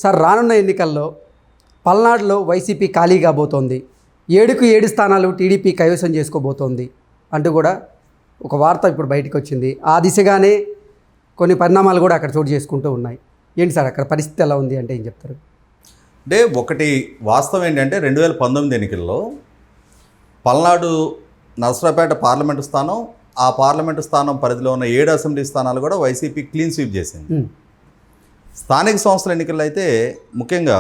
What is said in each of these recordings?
Sir, రానున్న ఎన్నికల్లో పల్నాడులో వైసీపీ ఖాళీ కాబోతోంది, 7కు 7 స్థానాలు టీడీపీ కైవసం చేసుకోబోతోంది అంటూ కూడా ఒక వార్త ఇప్పుడు బయటకు వచ్చింది. ఆ దిశగానే కొన్ని పరిణామాలు కూడా అక్కడ చోటు చేసుకుంటూ ఉన్నాయి. ఏంటి సార్ అక్కడ పరిస్థితి ఎలా ఉంది అంటే ఏం చెప్తారు? అంటే ఒకటి వాస్తవం ఏంటంటే 2019 ఎన్నికల్లో పల్నాడు నరసరావుపేట పార్లమెంటు స్థానం, ఆ పార్లమెంటు స్థానం పరిధిలో ఉన్న 7 అసెంబ్లీ స్థానాలు కూడా వైసీపీ క్లీన్ స్వీప్ చేసింది. స్థానిక సంస్థల ఎన్నికల్లో అయితే ముఖ్యంగా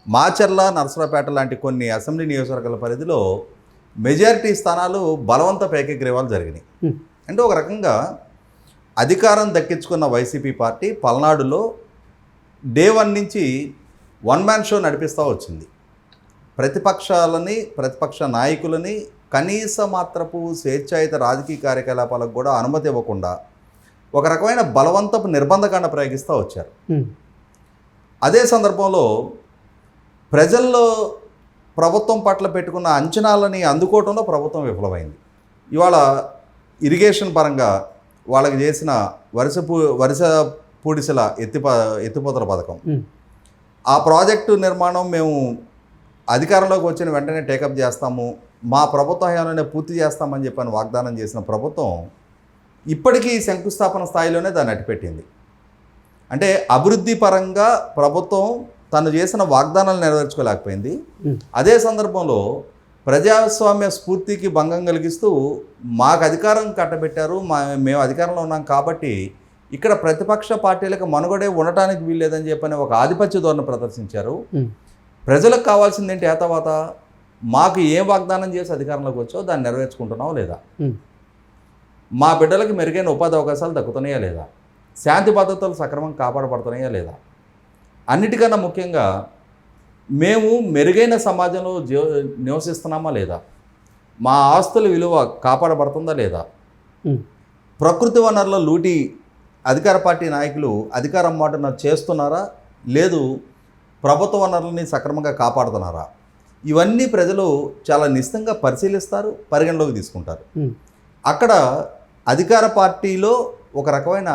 మాచర్ల, నరసరావుపేట లాంటి కొన్ని అసెంబ్లీ నియోజకవర్గాల పరిధిలో మెజారిటీ స్థానాలు బలవంత ఏకగ్రీవాలు జరిగినాయి. అంటే ఒక రకంగా అధికారం దక్కించుకున్న వైసీపీ పార్టీ పల్నాడులో డే 1 నుంచి వన్ మ్యాన్ షో నడిపిస్తూ వచ్చింది. ప్రతిపక్ష నాయకులని కనీస మాత్రపు స్వేచ్ఛాయుత రాజకీయ కార్యకలాపాలకు కూడా అనుమతి ఇవ్వకుండా ఒక రకమైన బలవంతపు నిర్బంధకాండ ప్రయోగిస్తూ వచ్చారు. అదే సందర్భంలో ప్రజల్లో ప్రభుత్వం పట్ల పెట్టుకున్న అంచనాలని అందుకోవడంలో ప్రభుత్వం విఫలమైంది. ఇవాళ ఇరిగేషన్ పరంగా వాళ్ళకి చేసిన వరుస పూడిసల ఎత్తిపోతల పథకం, ఆ ప్రాజెక్టు నిర్మాణం మేము అధికారంలోకి వచ్చిన వెంటనే టేకప్ చేస్తాము, మా ప్రభుత్వ హయాంలోనే పూర్తి చేస్తామని చెప్పని వాగ్దానం చేసిన ప్రభుత్వం ఇప్పటికీ శంకుస్థాపన స్థాయిలోనే దాన్ని అట్టిపెట్టింది. అంటే అభివృద్ధి పరంగా ప్రభుత్వం తను చేసిన వాగ్దానాలు నెరవేర్చుకోలేకపోయింది. అదే సందర్భంలో ప్రజాస్వామ్య స్ఫూర్తికి భంగం కలిగిస్తూ మాకు అధికారం కట్టబెట్టారు, మేము అధికారంలో ఉన్నాం కాబట్టి ఇక్కడ ప్రతిపక్ష పార్టీలకు మనుగడే ఉండటానికి వీల్లేదని చెప్పని ఒక ఆధిపత్య ధోరణి ప్రదర్శించారు. ప్రజలకు కావాల్సింది ఏంటి? ఆ తర్వాత మాకు ఏం వాగ్దానం చేసి అధికారంలోకి వచ్చో దాన్ని నెరవేర్చుకుంటున్నావు లేదా, మా బిడ్డలకి మెరుగైన ఉపాధి అవకాశాలు దక్కుతున్నాయా లేదా, శాంతి భద్రతలు సక్రమంగా కాపాడబడుతున్నాయా లేదా, అన్నిటికన్నా ముఖ్యంగా మేము మెరుగైన సమాజంలో నివసిస్తున్నామా లేదా, మా ఆస్తుల విలువ కాపాడబడుతుందా లేదా, ప్రకృతి వనరుల లూటి అధికార పార్టీ నాయకులు అధికారం మాటన చేస్తున్నారా లేదు, ప్రభుత్వ వనరులని సక్రమంగా కాపాడుతున్నారా, ఇవన్నీ ప్రజలు చాలా నిశ్చితంగా పరిశీలిస్తారు, పరిగణలోకి తీసుకుంటారు. అక్కడ అధికార పార్టీలో ఒక రకమైన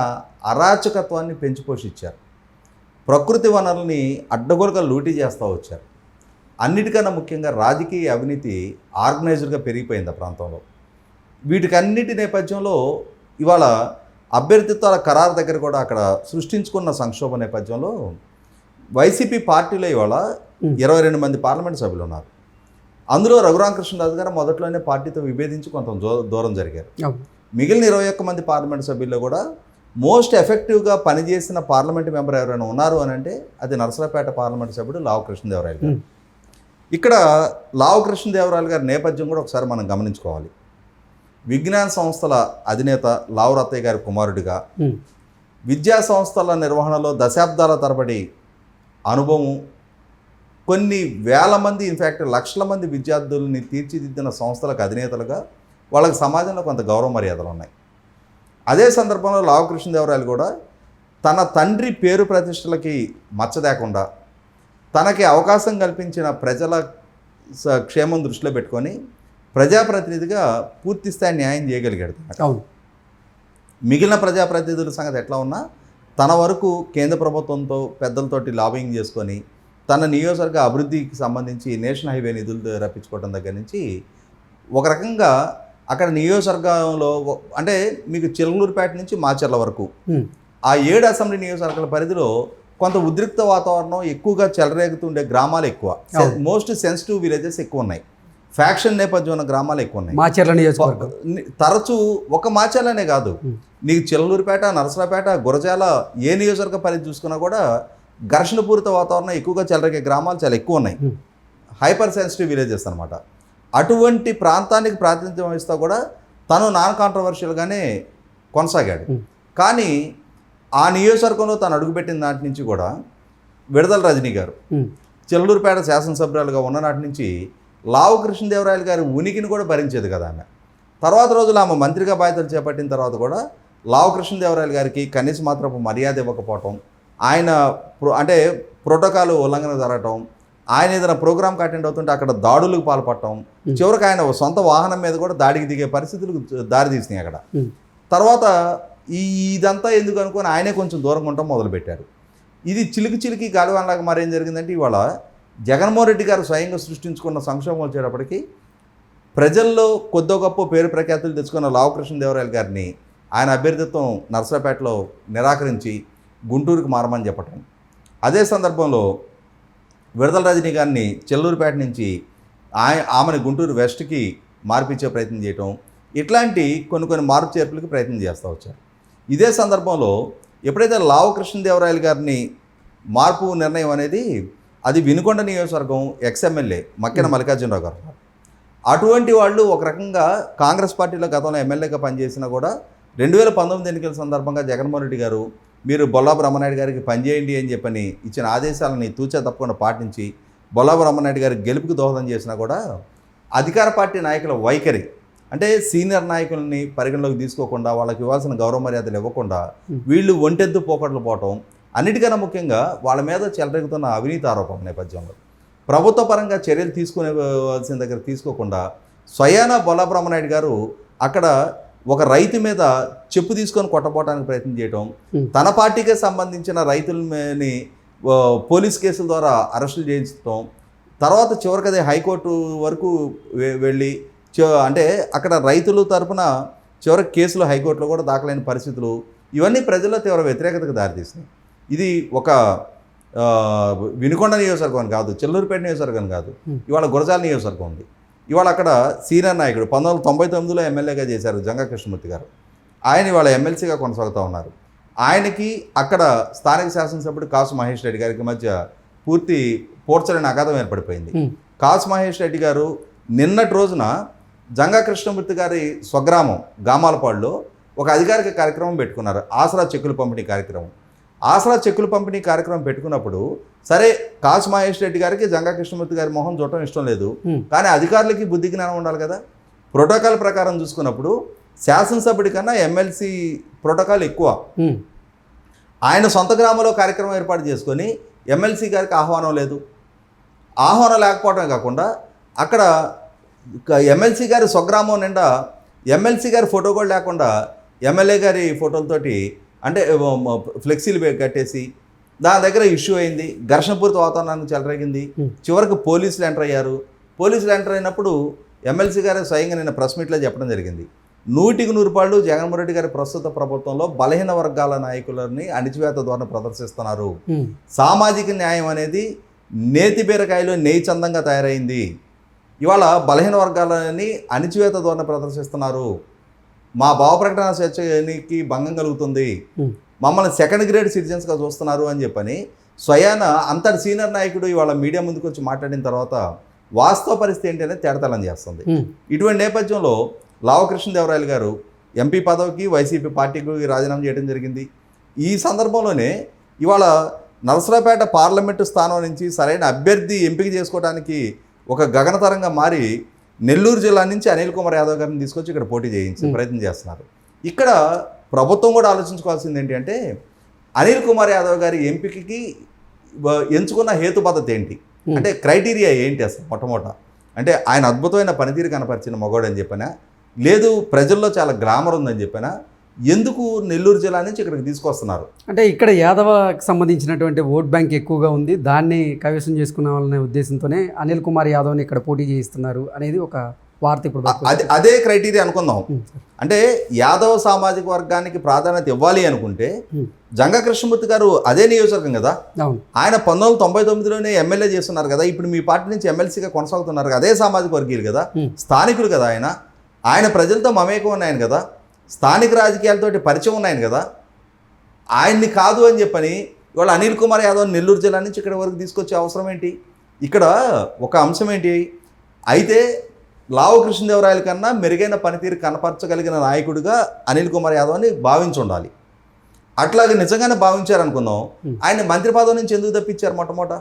అరాచకత్వాన్ని పెంచి పోషించారు. ప్రకృతి వనరుల్ని అడ్డగోలుగా లూటీ చేస్తూ వచ్చారు. అన్నిటికన్నా ముఖ్యంగా రాజకీయ అవినీతి ఆర్గనైజ్డ్గా పెరిగిపోయింది ఆ ప్రాంతంలో. వీటికన్నిటి నేపథ్యంలో ఇవాళ అభ్యర్థిత్వాల ఖరారు దగ్గర కూడా అక్కడ సృష్టించుకున్న సంక్షోభ నేపథ్యంలో వైసీపీ పార్టీలో ఇవాళ 22 మంది పార్లమెంట్ సభ్యులు ఉన్నారు. అందులో రఘురామకృష్ణరాజు గారు మొదట్లోనే పార్టీతో విభేదించి కొంత దూరం జరిగారు. మిగిలిన 21 మంది పార్లమెంట్ సభ్యుల్లో కూడా మోస్ట్ ఎఫెక్టివ్గా పనిచేసిన పార్లమెంట్ మెంబర్ ఎవరైనా ఉన్నారు అని అంటే అది నరసరావుపేట పార్లమెంట్ సభ్యుడు లావు కృష్ణదేవరాయలు గారు. ఇక్కడ లావు కృష్ణదేవరాయలు గారి నేపథ్యం కూడా ఒకసారి మనం గమనించుకోవాలి. విజ్ఞాన సంస్థల అధినేత లావు రత్తయ్య గారి కుమారుడిగా విద్యా సంస్థల నిర్వహణలో దశాబ్దాల తరబడి అనుభవం, కొన్ని వేల మంది ఇన్ఫ్యాక్ట్ లక్షల మంది విద్యార్థుల్ని తీర్చిదిద్దిన సంస్థలకు అధినేతలుగా వాళ్ళకి సమాజంలో కొంత గౌరవ మర్యాదలు ఉన్నాయి. అదే సందర్భంలో లావు కృష్ణదేవరాయలు కూడా తన తండ్రి పేరు ప్రతిష్టలకి మచ్చదేకుండా తనకి అవకాశం కల్పించిన ప్రజల క్షేమం దృష్టిలో పెట్టుకొని ప్రజాప్రతినిధిగా పూర్తిస్థాయి న్యాయం చేయగలిగాడు. మిగిలిన ప్రజాప్రతినిధుల సంగతి ఎట్లా ఉన్నా తన వరకు కేంద్ర ప్రభుత్వంతో పెద్దలతోటి లాబింగ్ చేసుకొని తన నియోజకవర్గ అభివృద్ధికి సంబంధించి నేషనల్ హైవే నిధులు రప్పించుకోవడం దగ్గర నుంచి ఒక రకంగా అక్కడ నియోజకవర్గంలో అంటే మీకు చిలకలూరుపేట నుంచి మాచర్ల వరకు ఆ 7 అసెంబ్లీ నియోజకవర్గాల పరిధిలో కొంత ఉద్రిక్త వాతావరణం ఎక్కువగా చెలరేగుతుండే గ్రామాలు ఎక్కువ, మోస్ట్ సెన్సిటివ్ విలేజెస్ ఎక్కువ ఉన్నాయి, ఫ్యాక్షన్ నేపథ్యం ఉన్న గ్రామాలు ఎక్కువ ఉన్నాయి. మాచర్ల నియోజకవర్గం తరచూ ఒక మాచర్లనే కాదు, నీకు చిలకలూరుపేట, నరసరావుపేట, గురజాల ఏ నియోజకవర్గ పరిధి చూసుకున్నా కూడా ఘర్షణపూరిత వాతావరణం ఎక్కువగా చెలరేగే గ్రామాలు చాలా ఎక్కువ ఉన్నాయి, హైపర్ సెన్సిటివ్ విలేజెస్ అనమాట. అటువంటి ప్రాంతానికి ప్రాతినిధ్యం వహిస్తూ కూడా తను నాన్ కాంట్రవర్షియల్గానే కొనసాగాడు. కానీ ఆ నియోజకవర్గంలో తను అడుగుపెట్టిన నాటి నుంచి కూడా విడదల రజనీ గారు చిలకలూరుపేట శాసనసభ్యులుగా ఉన్న నాటి నుంచి లావు కృష్ణదేవరాయలు గారి ఉనికిని కూడా భరించేది కదా ఆమె. తర్వాత రోజులు ఆమె మంత్రిగా బాధ్యతలు చేపట్టిన తర్వాత కూడా లావు కృష్ణదేవరాయలు గారికి కనీస మాత్రపు మర్యాద ఇవ్వకపోవటం, ఆయన అంటే ప్రోటోకాల్ ఉల్లంఘన జరగటం, ఆయన ఏదైనా ప్రోగ్రామ్కి అటెండ్ అవుతుంటే అక్కడ దాడులకు పాల్పడటం, చివరికి ఆయన సొంత వాహనం మీద కూడా దాడికి దిగే పరిస్థితులకు దారితీసినాయి అక్కడ. తర్వాత ఇదంతా ఎందుకు అనుకొని ఆయనే కొంచెం దూరంగా ఉండటం మొదలుపెట్టారు. ఇది చిలికి గాలివానలాగా మరేం జరిగిందంటే ఇవాళ జగన్మోహన్ రెడ్డి గారు స్వయంగా సృష్టించుకున్న సంక్షోభం వచ్చేటప్పటికి ప్రజల్లో కొద్దో గొప్ప పేరు ప్రఖ్యాతులు తెచ్చుకున్న లావకృష్ణదేవరాయలు గారిని ఆయన అభ్యర్థిత్వం నర్సరాపేటలో నిరాకరించి గుంటూరుకు మారమని చెప్పటం, అదే సందర్భంలో విడదల రజనీ గారిని చెల్లూరుపేట నుంచి ఆమెను గుంటూరు వెస్ట్కి మార్పించే ప్రయత్నం చేయటం, ఇట్లాంటి కొన్ని మార్పు చేర్పులకి ప్రయత్నం చేస్తూ వచ్చారు. ఇదే సందర్భంలో ఎప్పుడైతే లావకృష్ణదేవరాయలు గారిని మార్పు నిర్ణయం అనేది అది వినుకొండ నియోజకవర్గం ఎక్స్ఎమ్మెల్యే మక్కెన మల్లికార్జునరావు గారు, అటువంటి వాళ్ళు ఒక రకంగా కాంగ్రెస్ పార్టీలో గతంలో ఎమ్మెల్యేగా పనిచేసినా కూడా 2019 ఎన్నికల సందర్భంగా జగన్మోహన్ రెడ్డి గారు మీరు బొల్లా బ్రహ్మనాయుడు గారికి పనిచేయండి అని చెప్పని ఇచ్చిన ఆదేశాలని తూచా తప్పకుండా పాటించి బొల్లా బ్రహ్మనాయుడు గారికి గెలుపుకి దోహదం చేసినా కూడా అధికార పార్టీ నాయకుల వైఖరి అంటే సీనియర్ నాయకుల్ని పరిగణలోకి తీసుకోకుండా వాళ్ళకి ఇవ్వాల్సిన గౌరవ మర్యాదలు ఇవ్వకుండా వీళ్ళు ఒంటెద్దు పోకట్లు పోవటం, అన్నిటికన్నా ముఖ్యంగా వాళ్ళ మీద చెలరెగుతున్న అవినీతి ఆరోపణ నేపథ్యంలో ప్రభుత్వ పరంగా చర్యలు తీసుకునేవలసిన దగ్గర తీసుకోకుండా స్వయాన బొల్లా బ్రహ్మనాయుడు గారు అక్కడ ఒక రైతు మీద చెప్పు తీసుకొని కొట్టబోవడానికి ప్రయత్నం చేయటం, తన పార్టీకే సంబంధించిన రైతులని పోలీస్ కేసుల ద్వారా అరెస్టులు చేయించడం, తర్వాత చివరికి అదే హైకోర్టు వరకు వెళ్ళి అంటే అక్కడ రైతుల తరపున చివరికి కేసులు హైకోర్టులో కూడా దాఖలైన పరిస్థితులు, ఇవన్నీ ప్రజల్లో తీవ్ర వ్యతిరేకతకు దారితీసినాయి. ఇది ఒక వినుకొండ నియోజకవర్గం కాదు, చెల్లూరుపేట నియోజకవర్గం కాదు, ఇవాళ గురజాల నియోజకవర్గం ఉంది. ఇవాళ అక్కడ సీనియర్ నాయకుడు 1999లో ఎమ్మెల్యేగా చేశారు జంగా కృష్ణమూర్తి గారు, ఆయన ఇవాళ ఎమ్మెల్సీగా కొనసాగుతూ ఉన్నారు. ఆయనకి అక్కడ స్థానిక శాసనసభ్యుడు కాసు మహేష్ రెడ్డి గారికి మధ్య పూర్తి పోర్చలేని అగాధం ఏర్పడిపోయింది. కాసు మహేష్ రెడ్డి గారు నిన్నటి రోజున జంగా కృష్ణమూర్తి గారి స్వగ్రామం గామాలపాడులో ఒక అధికారిక కార్యక్రమం పెట్టుకున్నారు, ఆసరా చెక్కుల పంపిణీ కార్యక్రమం. ఆసరా చెక్కుల పంపిణీ కార్యక్రమం పెట్టుకున్నప్పుడు సరే కాసు మహేష్ రెడ్డి గారికి జంగా కృష్ణమూర్తి గారి మొహం చూడటం ఇష్టం లేదు, కానీ అధికారులకి బుద్ధి జ్ఞానం ఉండాలి కదా. ప్రోటోకాల్ ప్రకారం చూసుకున్నప్పుడు శాసనసభ్యుడి కన్నా ఎమ్మెల్సీ ప్రోటోకాల్ ఎక్కువ. ఆయన సొంత గ్రామంలో కార్యక్రమం ఏర్పాటు చేసుకొని ఎమ్మెల్సీ గారికి ఆహ్వానం లేదు. ఆహ్వానం లేకపోవడం కాకుండా అక్కడ ఎమ్మెల్సీ గారి స్వగ్రామం నిండా ఎమ్మెల్సీ గారి ఫోటో కూడా లేకుండా ఎమ్మెల్యే గారి ఫోటోలతోటి అంటే ఫ్లెక్సీలు కట్టేసి దాని దగ్గర ఇష్యూ అయింది, ఘర్షణపూరిత వాతావరణానికి చెలరేగింది. చివరికి పోలీసులు ఎంటర్ అయ్యారు. పోలీసులు ఎంటర్ అయినప్పుడు ఎమ్మెల్సీ గారు స్వయంగా నిన్న ప్రెస్ మీట్లో చెప్పడం జరిగింది, 100% జగన్మోహన్ రెడ్డి గారి ప్రస్తుత ప్రభుత్వంలో బలహీన వర్గాల నాయకులని అణిచివేత ధోరణి ప్రదర్శిస్తున్నారు, సామాజిక న్యాయం అనేది నేతి బీరకాయలో నెయ్యి చందంగా తయారైంది, ఇవాళ బలహీన వర్గాలని అణిచివేత ధోరణి ప్రదర్శిస్తున్నారు, మా భావ ప్రకటన స్వేచ్ఛకి భంగం కలుగుతుంది, మమ్మల్ని సెకండ్ గ్రేడ్ సిటిజన్స్గా చూస్తున్నారు అని చెప్పని స్వయాన అంతటి సీనియర్ నాయకుడు ఇవాళ మీడియా ముందుకు వచ్చి మాట్లాడిన తర్వాత వాస్తవ పరిస్థితి ఏంటి అనేది తేడతలం చేస్తుంది. ఇటువంటి నేపథ్యంలో లావకృష్ణదేవరాయలు గారు ఎంపీ పదవికి వైసీపీ పార్టీకి రాజీనామా చేయడం జరిగింది. ఈ సందర్భంలోనే ఇవాళ నరసరాపేట పార్లమెంటు స్థానం నుంచి సరైన అభ్యర్థి ఎంపిక చేసుకోవడానికి ఒక గగనతరంగా మారి నెల్లూరు జిల్లా నుంచి అనిల్ కుమార్ యాదవ్ గారిని తీసుకొచ్చి ఇక్కడ పోటీ చేయించే ప్రయత్నం చేస్తున్నారు. ఇక్కడ ప్రభుత్వం కూడా ఆలోచించుకోవాల్సింది ఏంటి అంటే అనిల్ కుమార్ యాదవ్ గారి ఎంపికకి ఎంచుకున్న హేతుబద్ధత ఏంటి అంటే క్రైటీరియా ఏంటి అసలు మొట్టమొదట అంటే ఆయన అద్భుతమైన పనితీరు కనపరిచిన మగవాడు అని చెప్పినా, లేదు ప్రజల్లో చాలా గ్లామర్ ఉందని చెప్పినా, ఎందుకు నెల్లూరు జిల్లా నుంచి ఇక్కడికి తీసుకొస్తున్నారు అంటే ఇక్కడ యాదవ్కి సంబంధించినటువంటి ఓట్ బ్యాంక్ ఎక్కువగా ఉంది, దాన్ని కైవసం చేసుకున్నామనే ఉద్దేశంతోనే అనిల్ కుమార్ యాదవ్ని ఇక్కడ పోటీ చేయిస్తున్నారు అనేది ఒక వార్త ఇప్పుడు అదే క్రైటీరియా అనుకుందాం. అంటే యాదవ్ సామాజిక వర్గానికి ప్రాధాన్యత ఇవ్వాలి అనుకుంటే జంగా కృష్ణమూర్తి గారు అదే నియోజకవర్గం కదా, ఆయన 1999లోనే ఎమ్మెల్యే చేస్తున్నారు కదా, ఇప్పుడు మీ పార్టీ నుంచి ఎమ్మెల్సీగా కొనసాగుతున్నారు కదా, అదే సామాజిక వర్గీయులు కదా, స్థానికులు కదా, ఆయన ప్రజలతో మమేకం ఉన్నాయని కదా, స్థానిక రాజకీయాలతోటి పరిచయం ఉన్నాయని కదా, ఆయన్ని కాదు అని చెప్పని ఇవాళ అనిల్ కుమార్ యాదవ్ నెల్లూరు జిల్లా నుంచి ఇక్కడ వరకు తీసుకొచ్చే అవసరం ఏంటి? ఇక్కడ ఒక అంశం ఏంటి అయితే లావు కృష్ణదేవరాయల కన్నా మెరుగైన పనితీరు కనపరచగలిగిన నాయకుడిగా అనిల్ కుమార్ యాదవ్ని భావించి ఉండాలి. అట్లాగే నిజంగానే భావించారనుకుందాం, ఆయన మంత్రి పదవి నుంచి ఎందుకు తప్పించారు? మొట్టమొదట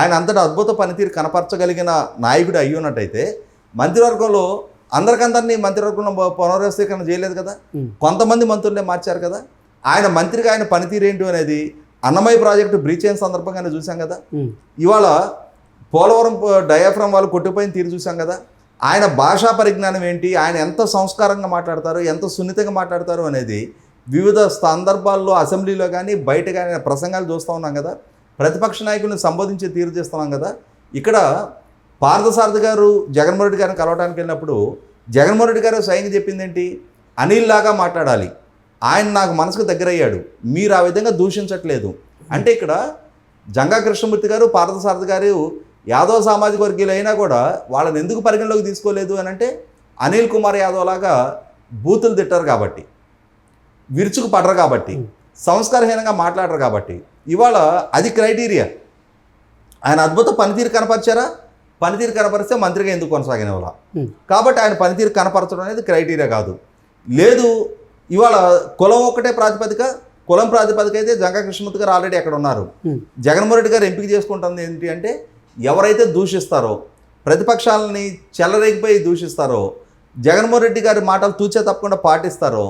ఆయన అంతటి అద్భుత పనితీరు కనపరచగలిగిన నాయకుడు అయ్యి ఉన్నట్టయితే మంత్రివర్గంలో అందరికందరినీ మంత్రివర్గంలో పునర్వ్యవస్థీకరణ చేయలేదు కదా, కొంతమంది మంత్రులనే మార్చారు కదా. ఆయన మంత్రిగా ఆయన పనితీరు ఏంటి అనేది అన్నమయ్య ప్రాజెక్టు బ్రీచ్ అయిన సందర్భంగానే చూసాం కదా. ఇవాళ పోలవరం డయాఫ్రామ్ వాళ్ళు కొట్టిపోయిన తీరు చూసాం కదా. ఆయన భాషా పరిజ్ఞానం ఏంటి, ఆయన ఎంత సంస్కారంగా మాట్లాడతారు, ఎంత సున్నితంగా మాట్లాడతారు అనేది వివిధ సందర్భాల్లో అసెంబ్లీలో కానీ బయట కానీ ప్రసంగాలు చూస్తూ ఉన్నాం కదా, ప్రతిపక్ష నాయకులను సంబోధించి తీరు చేస్తున్నాం కదా. ఇక్కడ పార్థసారథి గారు జగన్మోహన్ రెడ్డి గారిని కలవడానికి వెళ్ళినప్పుడు జగన్మోహన్ రెడ్డి గారు స్వయంగా చెప్పింది ఏంటి, అనిల్ లాగా మాట్లాడాలి, ఆయన నాకు మనసుకు దగ్గరయ్యాడు, మీరు ఆ విధంగా దూషించట్లేదు అంటే. ఇక్కడ జంగా కృష్ణమూర్తి గారు పార్థసారథి గారు యాదవ సామాజిక వర్గీయులు అయినా కూడా వాళ్ళని ఎందుకు పరిగణలోకి తీసుకోలేదు అని అంటే, అనిల్ కుమార్ యాదవ్ లాగా బూతులు తిట్టారు కాబట్టి, విరుచుకు పడరు కాబట్టి, సంస్కారహీనంగా మాట్లాడరు కాబట్టి. ఇవాళ అది క్రైటీరియా. ఆయన అద్భుత పనితీరు కనపరిచారా, పనితీరు కనపరిస్తే మంత్రిగా ఎందుకు కొనసాగిన వాళ్ళ. కాబట్టి ఆయన పనితీరు కనపరచడం అనేది క్రైటీరియా కాదు. లేదు ఇవాళ కులం ఒక్కటే ప్రాతిపదిక, కులం ప్రాతిపదిక అయితే జంగా కృష్ణమూర్తి గారు ఆల్రెడీ అక్కడ ఉన్నారు. జగన్మోహన్ రెడ్డి గారు ఎంపిక చేసుకుంటుంది ఏంటి అంటే, ఎవరైతే దూషిస్తారో, ప్రతిపక్షాలని చెలరేగిపోయి దూషిస్తారో, జగన్మోహన్ రెడ్డి గారి మాటలు తూచే తప్పకుండా పాటిస్తారో,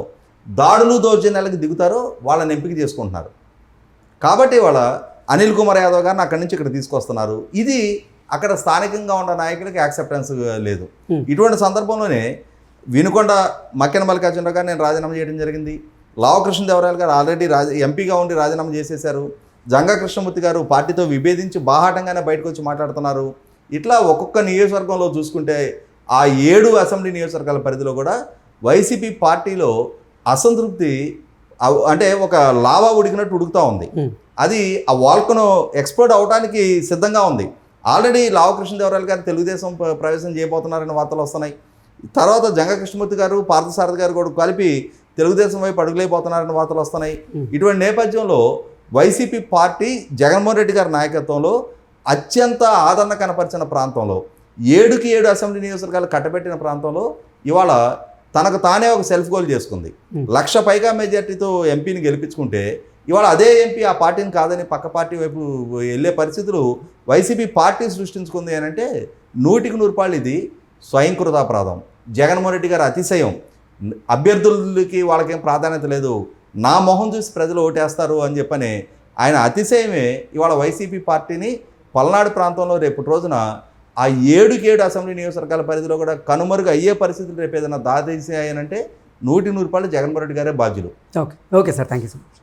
దాడులు దౌర్జన్యాలకు దిగుతారో వాళ్ళని ఎంపిక చేసుకుంటున్నారు. కాబట్టి వాళ్ళ అనిల్ కుమార్ యాదవ్ గారిని అక్కడి నుంచి ఇక్కడ తీసుకొస్తున్నారు. ఇది అక్కడ స్థానికంగా ఉన్న నాయకులకి యాక్సెప్టెన్స్ లేదు. ఇటువంటి సందర్భంలోనే వినుకొండ మక్కెన మల్లికార్జునరావు గారు నేను రాజీనామా చేయడం జరిగింది. లావకృష్ణదేవరాయలు గారు ఆల్రెడీ ఎంపీగా ఉండి రాజీనామా చేసేశారు. జంగా కృష్ణమూర్తి గారు పార్టీతో విభేదించి బాహాటంగానే బయటకు వచ్చి మాట్లాడుతున్నారు. ఇట్లా ఒక్కొక్క నియోజకవర్గంలో చూసుకుంటే ఆ 7 అసెంబ్లీ నియోజకవర్గాల పరిధిలో కూడా వైసీపీ పార్టీలో అసంతృప్తి అంటే ఒక లావా ఉడికినట్టు ఉడుకుతూ ఉంది. అది ఆ వాల్కను ఎక్స్ప్లోడ్ అవడానికి సిద్ధంగా ఉంది. ఆల్రెడీ లావకృష్ణదేవరాయలు గారు తెలుగుదేశం ప్రవేశం చేయబోతున్నారనే వార్తలు వస్తున్నాయి. తర్వాత జంగా కృష్ణమూర్తి గారు పార్థసారథి గారు కూడా కలిపి తెలుగుదేశం వైపు అడుగులైపోతున్నారనే వార్తలు వస్తున్నాయి. ఇటువంటి నేపథ్యంలో వైసీపీ పార్టీ జగన్మోహన్ రెడ్డి గారి నాయకత్వంలో అత్యంత ఆదరణ కనపరిచిన ప్రాంతంలో 7కి 7 అసెంబ్లీ నియోజకవర్గాలు కట్టబెట్టిన ప్రాంతంలో ఇవాళ తనకు తానే ఒక సెల్ఫ్ గోల్ చేసుకుంది. 1,00,000 పైగా మెజార్టీతో ఎంపీని గెలిపించుకుంటే ఇవాళ అదే ఎంపీ ఆ పార్టీని కాదని పక్క పార్టీ వైపు వెళ్ళే పరిస్థితులు వైసీపీ పార్టీ సృష్టించుకుంది అని అంటే 100కి 100 ఇది స్వయంకృతాపరాధం. జగన్మోహన్ రెడ్డి గారి అతిశయం, అభ్యర్థులకి వాళ్ళకేం ప్రాధాన్యత లేదు, నా మొహం చూసి ప్రజలు ఓటేస్తారు అని చెప్పని ఆయన అతిశయమే ఇవాళ వైసీపీ పార్టీని పల్నాడు ప్రాంతంలో రేపటి రోజున ఆ 7కి 7 అసెంబ్లీ నియోజకవర్గాల పరిధిలో కూడా కనుమరుగు అయ్యే పరిస్థితులు రేపు ఏదైనా దాదేశాయనంటే 100కి 100 జగన్మోహన్ రెడ్డి గారే బాధ్యులు. Okay sir, thank you so much.